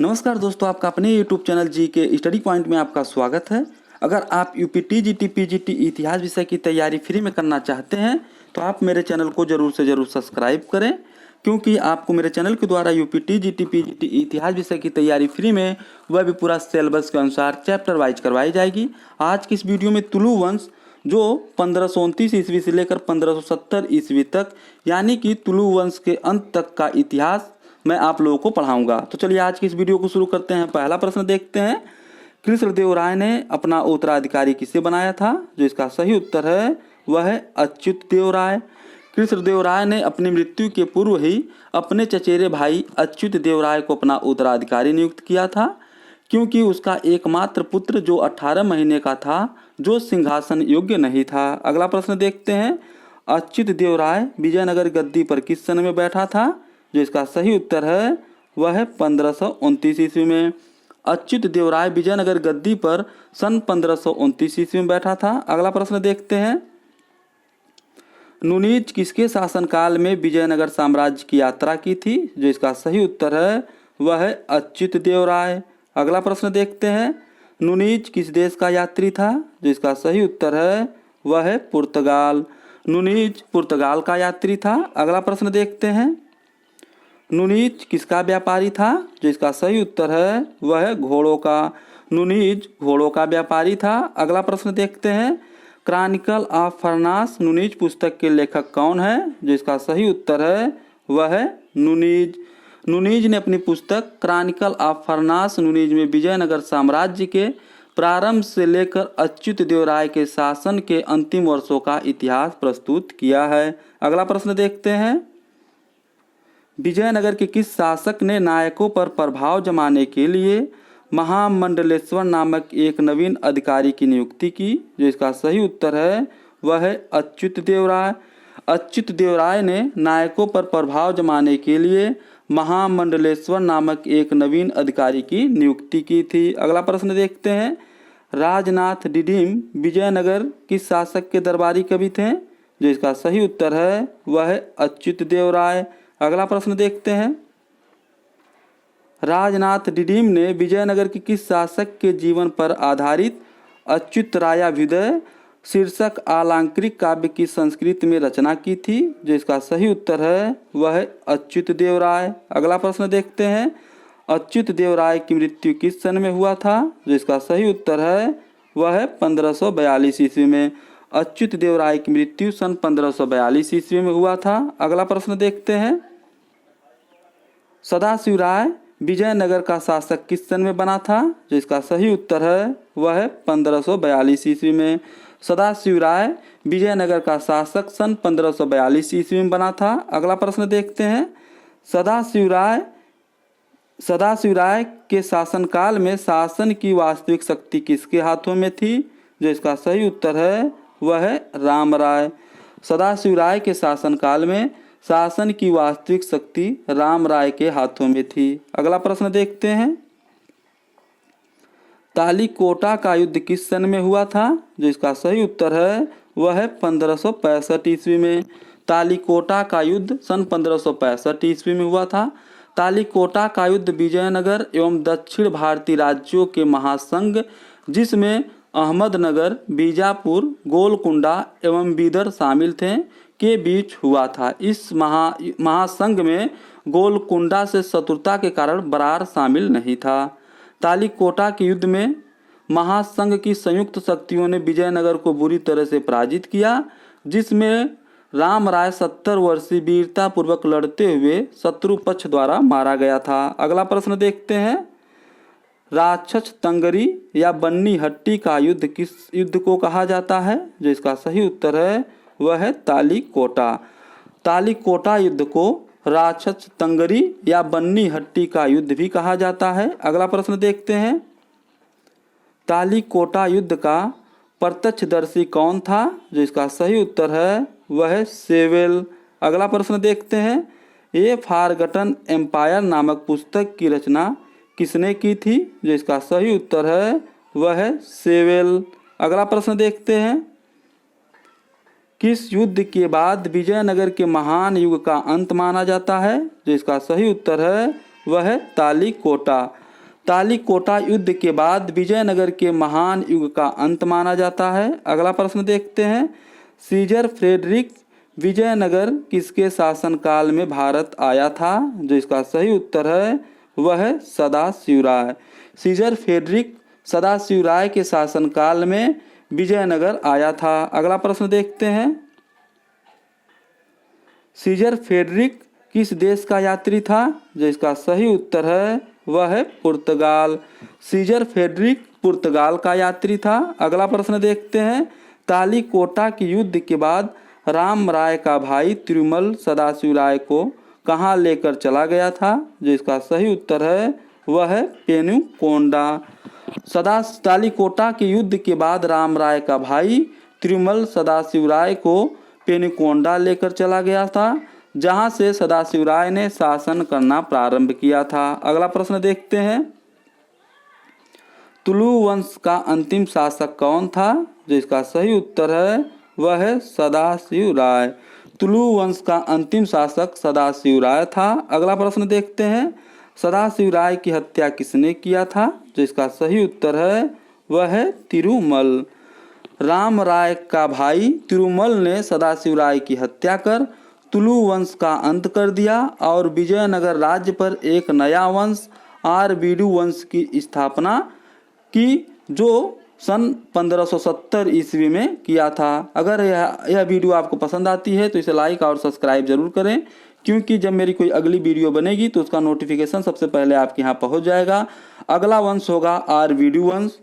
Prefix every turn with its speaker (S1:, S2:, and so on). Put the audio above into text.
S1: नमस्कार दोस्तों, आपका अपने YouTube चैनल जी के स्टडी पॉइंट में आपका स्वागत है। अगर आप यूपीटी जीटी पीजीटी इतिहास विषय की तैयारी फ्री में करना चाहते हैं तो आप मेरे चैनल को ज़रूर से ज़रूर सब्सक्राइब करें, क्योंकि आपको मेरे चैनल के द्वारा यूपीटी जीटी पीजीटी इतिहास विषय की तैयारी फ्री में वह भी पूरा सिलेबस के अनुसार चैप्टर वाइज करवाई जाएगी। आज की इस वीडियो में तुलु वंश जो 1529 ईस्वी से लेकर 1570 ईस्वी तक यानी कि तुलु वंश के अंत तक का इतिहास मैं आप लोगों को पढ़ाऊंगा। तो चलिए आज की इस वीडियो को शुरू करते हैं। पहला प्रश्न देखते हैं, कृष्णदेव राय ने अपना उत्तराधिकारी किसे बनाया था? जो इसका सही उत्तर है वह है अच्युत देव राय। कृष्णदेव राय ने अपनी मृत्यु के पूर्व ही अपने चचेरे भाई अच्युत देव राय को अपना उत्तराधिकारी नियुक्त किया था, क्योंकि उसका एकमात्र पुत्र जो 18 महीने का था जो सिंहासन योग्य नहीं था। अगला प्रश्न देखते हैं, अच्युत देव राय विजयनगर गद्दी पर किस सन में बैठा था? जो इसका सही उत्तर है वह है 1529 ईस्वी में। अच्युत देव राय विजयनगर गद्दी पर सन 1529 ईस्वी में बैठा था। अगला प्रश्न देखते हैं, नुनीज किसके शासनकाल में विजयनगर साम्राज्य की यात्रा की थी? जो इसका सही उत्तर है वह है अच्युत देव राय। अगला प्रश्न देखते हैं, नुनीज किस देश का यात्री था? जो इसका सही उत्तर है वह है पुर्तगाल। नुनीज पुर्तगाल का यात्री था। अगला प्रश्न देखते हैं, नुनीज किसका व्यापारी था? जो इसका सही उत्तर है वह है घोड़ों का। नुनीज घोड़ों का व्यापारी था। अगला प्रश्न देखते हैं, क्रॉनिकल ऑफ फरनास नुनीज पुस्तक के लेखक कौन है? जो इसका सही उत्तर है वह है नुनीज। नुनीज ने अपनी पुस्तक क्रॉनिकल ऑफ फरनास नुनीज में विजयनगर साम्राज्य के प्रारंभ से लेकर अच्युत देव राय के शासन के अंतिम वर्षों का इतिहास प्रस्तुत किया है। अगला प्रश्न देखते हैं, विजयनगर के किस शासक ने नायकों पर प्रभाव जमाने के लिए महामंडलेश्वर नामक एक नवीन अधिकारी की नियुक्ति की? जो इसका सही उत्तर है वह है अच्युत देव राय। अच्युत देव राय ने नायकों पर प्रभाव जमाने के लिए महामंडलेश्वर नामक एक नवीन अधिकारी की नियुक्ति की थी। अगला प्रश्न देखते हैं, राजनाथ डिडीम विजयनगर किस शासक के दरबारी कवि थे? जो इसका सही उत्तर है वह है अच्युत देव राय। अगला प्रश्न देखते हैं, राजनाथ डिडीम ने विजयनगर के किस शासक के जीवन पर आधारित अच्युतरायाभ्युदय शीर्षक आलंकारिक काव्य की संस्कृत में रचना की थी? जो इसका सही उत्तर है वह है अच्युत देव राय। अगला प्रश्न देखते हैं, अच्युत देव राय की मृत्यु किस सन में हुआ था? जो इसका सही उत्तर है वह है 1542 ईस्वी में। अच्युत देव राय की मृत्यु सन 1542 ईस्वी में हुआ था। अगला प्रश्न देखते हैं, सदाशिव राय विजयनगर का शासक किस सन में बना था? जो इसका सही उत्तर है वह है 1542 ईस्वी में। सदाशिव राय विजयनगर का शासक सन 1542 ईस्वी में बना था। अगला प्रश्न देखते हैं, सदाशिव राय के शासनकाल में शासन की वास्तविक शक्ति किसके हाथों में थी? जो इसका सही उत्तर है वह है राम राय। सदाशिव राय के शासनकाल में शासन की वास्तविक शक्ति राम राय के हाथों में थी। अगला प्रश्न देखते हैं, तालीकोटा का युद्ध किस सन में हुआ था? जो इसका सही उत्तर है वह है 1565 ईस्वी में। तालीकोटा का युद्ध सन 1565 ईस्वी में हुआ था। तालीकोटा का युद्ध विजयनगर एवं दक्षिण भारतीय राज्यों के महासंघ, जिसमें अहमदनगर, बीजापुर, गोलकुंडा एवं बीदर शामिल थे, के बीच हुआ था। इस महासंघ में गोलकुंडा से शत्रुता के कारण बरार शामिल नहीं था। तालीकोटा के युद्ध में महासंघ की संयुक्त शक्तियों ने विजयनगर को बुरी तरह से पराजित किया, जिसमें राम राय 70 वर्षीय वीरता पूर्वक लड़ते हुए शत्रु पक्ष द्वारा मारा गया था। अगला प्रश्न देखते हैं, राक्षस तंगरी या बन्नी हट्टी का युद्ध किस युद्ध को कहा जाता है? जो इसका सही उत्तर है वह है तालीकोटा। तालीकोटा युद्ध को राक्षस तंगरी या बन्नी हट्टी का युद्ध भी कहा जाता है। अगला प्रश्न देखते हैं, तालीकोटा युद्ध का प्रत्यक्षदर्शी कौन था? जो इसका सही उत्तर है वह है सेवेल। अगला प्रश्न देखते हैं, ए फॉरगॉटन एम्पायर नामक पुस्तक की रचना किसने की थी? जो इसका सही उत्तर है वह है सेवेल। अगला प्रश्न देखते हैं, किस युद्ध के बाद विजयनगर के महान युग का अंत माना जाता है? जो इसका सही उत्तर है वह है तालीकोटा। तालीकोटा युद्ध के बाद विजयनगर के महान युग का अंत माना जाता है। अगला प्रश्न देखते हैं, सीजर फ्रेडरिक विजयनगर किसके शासनकाल में भारत आया था? जो इसका सही उत्तर है वह है सदाशिवराय। सीजर फ्रेडरिक सदाशिवराय के शासनकाल में विजयनगर आया था। अगला प्रश्न देखते हैं, सीजर फ्रेडरिक किस देश का यात्री था? जो इसका सही उत्तर है वह है पुर्तगाल। सीजर फ्रेडरिक पुर्तगाल का यात्री था। अगला प्रश्न देखते हैं, तालीकोटा के युद्ध के बाद राम राय का भाई तिरुमल सदाशिवराय को कहाँ लेकर चला गया था? जो इसका सही उत्तर है वह है पेनुकोंडा। तालीकोटा के युद्ध के बाद राम राय का भाई तिरुमल सदाशिवराय को पेनुकोंडा लेकर चला गया था, जहां से सदाशिवराय ने शासन करना प्रारंभ किया था। अगला प्रश्न देखते हैं, तुलु वंश का अंतिम शासक कौन था? जो इसका सही उत्तर है वह है सदाशिवराय। तुलु वंश का अंतिम शासक सदाशिवराय था। अगला प्रश्न देखते हैं, सदाशिवराय की हत्या किसने किया था? जो इसका सही उत्तर है वह है तिरुमल। राम राय का भाई तिरुमल ने सदाशिवराय की हत्या कर तुलु वंश का अंत कर दिया और विजयनगर राज्य पर एक नया वंश आरवीडु वंश की स्थापना की, जो सन 1570 ईस्वी में किया था। अगर यह वीडियो आपको पसंद आती है तो इसे लाइक और सब्सक्राइब जरूर करें, क्योंकि जब मेरी कोई अगली वीडियो बनेगी तो उसका नोटिफिकेशन सबसे पहले आपके यहाँ पहुँच जाएगा। अगला वंश होगा आरवीडु वंश।